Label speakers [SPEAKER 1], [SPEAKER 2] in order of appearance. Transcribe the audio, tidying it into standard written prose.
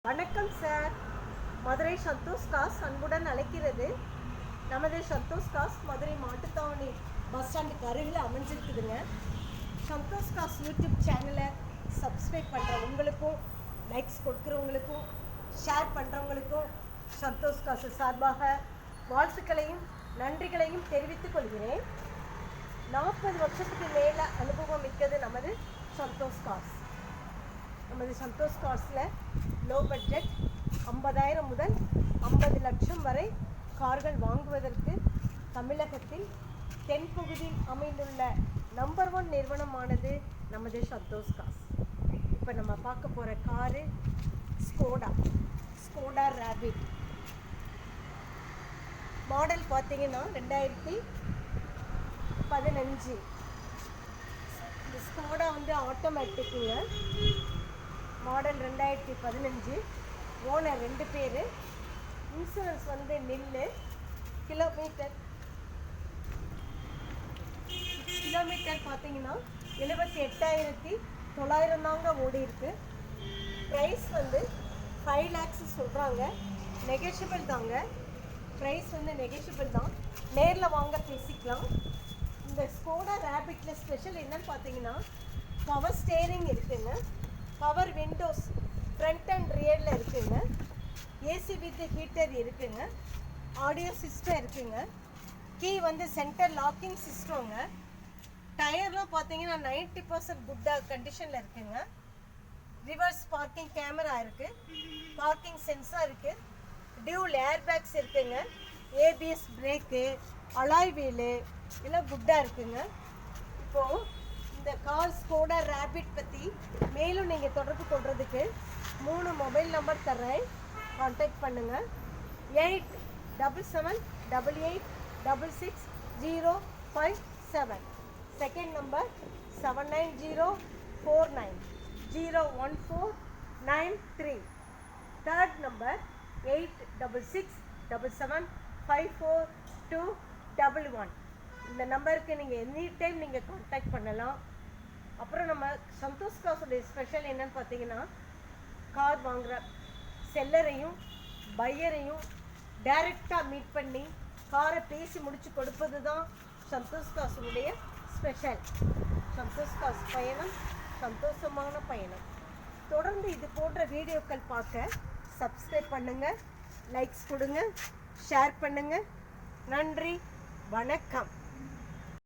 [SPEAKER 1] வணக்கம் sir. Madurai Santhosh cos அன்புடன் அழைக்கிறது. நமது சந்தோஷ் காஸ் மதுரை மாட்டுத்தாவணி பஸ் ஸ்டாண்டுக்கு அருகில் அமைஞ்சிருக்குதுங்க. சந்தோஷ் காஸ் யூடியூப் சேனலை சப்ஸ்கிரைப் பண்ணுறவங்களுக்கும், லைக்ஸ் கொடுக்குறவங்களுக்கும், ஷேர் பண்ணுறவங்களுக்கும் சந்தோஷ் காஸ் சார்பாக வாழ்த்துக்களையும் நன்றிகளையும் தெரிவித்துக் கொள்கிறேன். 40 வருஷத்துக்கு மேலே அனுபவம் மிக்கது நமது சந்தோஷ் காஸ். நமது சந்தோஷ் கார்ஸில் லோ பட்ஜெட் 50,000 முதல் 50 லட்சம் வரை கார்கள் வாங்குவதற்கு தமிழகத்தில் தென்பகுதியில் அமைந்துள்ள நம்பர் 1 நிறுவனமானது நமது சந்தோஷ் கார்ஸ். இப்போ நம்ம பார்க்க போகிற காரு ஸ்கோடா ரேபிட். மாடல் பார்த்தீங்கன்னா 2015. இந்த ஸ்கோடா ஆட்டோமேட்டிக்குங்க. மாடல் 2015. ஓனர் 2 பேர். இன்சூரன்ஸ் நில்லு. கிலோமீட்டர் பார்த்தீங்கன்னா 78,900 தாங்க ஓடி இருக்கு. ப்ரைஸ் 5 lakhs சொல்கிறாங்க. நெகோஷியபிள் தாங்க. ப்ரைஸ் நெகோஷியபிள் தான். நேரில் வாங்க பேசிக்கலாம். இந்த ஸ்கோடா ரேபிட்டில் ஸ்பெஷல் என்னன்னு பார்த்தீங்கன்னா, பவர் ஸ்டேரிங் இருக்குங்க, பவர் விண்டோஸ் ஃப்ரண்ட் அண்ட் ரியரில் இருக்குங்க, ஏசி வித் ஹீட்டர் இருக்குங்க, ஆடியோ சிஸ்டம் இருக்குங்க, கீ சென்டர் லாக்கிங் சிஸ்டம்ங்க. டயர்லாம் பார்த்தீங்கன்னா 90% குட்டாக கண்டிஷனில் இருக்குங்க. ரிவர்ஸ் பார்க்கிங் கேமரா இருக்குது, பார்க்கிங் சென்சார் இருக்குது, டியூல் ஏர் பேக்ஸ் இருக்குங்க, ஏபிஎஸ் பிரேக்கு, அலாய் வீலு எல்லாம் குட்டாக இருக்குங்க. இப்போது இந்த கார் ஸ்கோடா ரேபிட் பற்றி மேலும் நீங்கள் தொடர்பு கொள்றதுக்கு 3 மொபைல் நம்பர் தர்றேன். கான்டாக்ட் பண்ணுங்கள். 877788666057. Second number 7904901493. Third number 8667754211. இந்த நம்பருக்கு நீங்கள் எனி டைம் நீங்கள் கான்டாக்ட் பண்ணலாம். அப்புறம் நம்ம சந்தோஷ் காஸுடைய ஸ்பெஷல் என்னன்னு பார்த்தீங்கன்னா, கார் வாங்குகிற செல்லரையும் பையரையும் டைரெக்டாக மீட் பண்ணி காரை பேசி முடித்து கொடுப்பது தான் சந்தோஷ் காஸுடைய ஸ்பெஷல். சந்தோஷ் காஸ் பயணம் சந்தோஷமான பயணம். தொடர்ந்து இது போன்ற வீடியோக்கள் பார்க்க சப்ஸ்கிரைப் பண்ணுங்கள், லைக்ஸ் கொடுங்க, ஷேர் பண்ணுங்கள். நன்றி, வணக்கம்.